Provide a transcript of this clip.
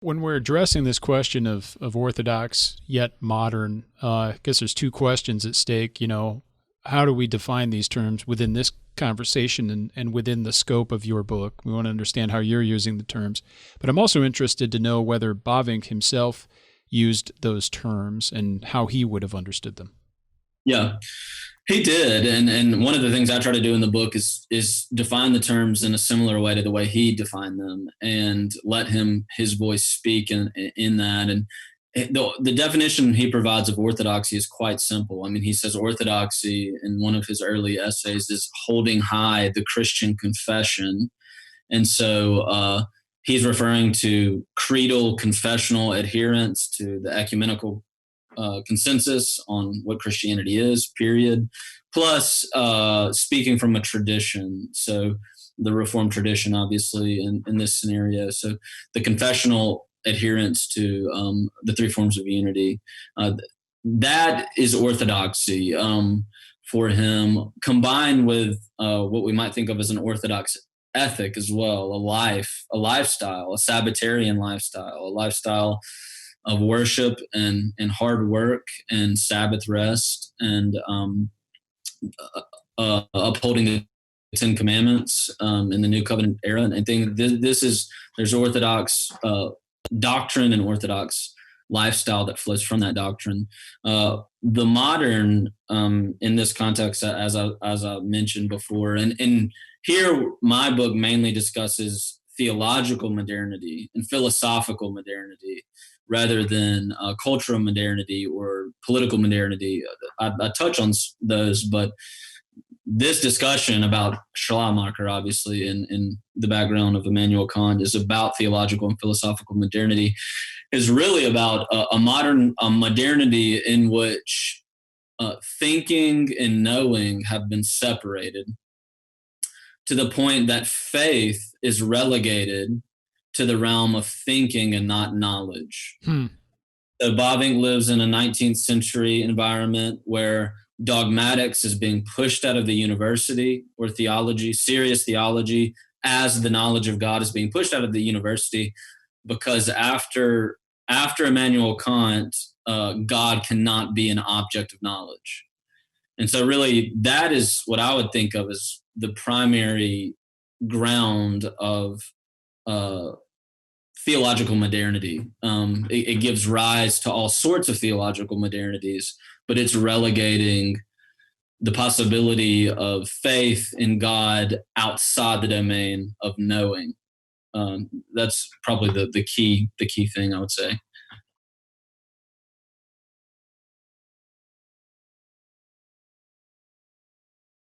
When we're addressing this question of Orthodox yet modern, I guess there's two questions at stake. How do we define these terms within this conversation and within the scope of your book? We want to understand how you're using the terms. But I'm also interested to know whether Bavinck himself used those terms and how he would have understood them. Yeah, he did. And one of the things I try to do in the book is define the terms in a similar way to the way he defined them and let his voice speak in that. And the definition he provides of orthodoxy is quite simple. I mean, he says orthodoxy in one of his early essays is holding high the Christian confession. And so he's referring to creedal confessional adherence to the ecumenical consensus on what Christianity is, period. Plus, speaking from a tradition. So the Reformed tradition, obviously, in this scenario. So the confessional adherence to the three forms of unity. That is orthodoxy for him, combined with what we might think of as an orthodox ethic as well, a lifestyle, a Sabbatarian lifestyle, a lifestyle of worship and hard work and Sabbath rest and upholding the Ten Commandments in the New Covenant era. And I think there's Orthodox doctrine and Orthodox lifestyle that flows from that doctrine. The modern, in this context, as I mentioned before, and here my book mainly discusses theological modernity and philosophical modernity rather than cultural modernity or political modernity. I touch on those, but this discussion about Schleiermacher, obviously, in the background of Immanuel Kant, is about theological and philosophical modernity, is really about a modernity in which thinking and knowing have been separated to the point that faith is relegated to the realm of thinking and not knowledge. So Bavinck lives in a 19th century environment where dogmatics is being pushed out of the university, or theology, serious theology, as the knowledge of God is being pushed out of the university, because after Immanuel Kant, God cannot be an object of knowledge. And so really that is what I would think of as the primary ground of theological modernity. It gives rise to all sorts of theological modernities, but it's relegating the possibility of faith in God outside the domain of knowing. That's probably the key thing I would say.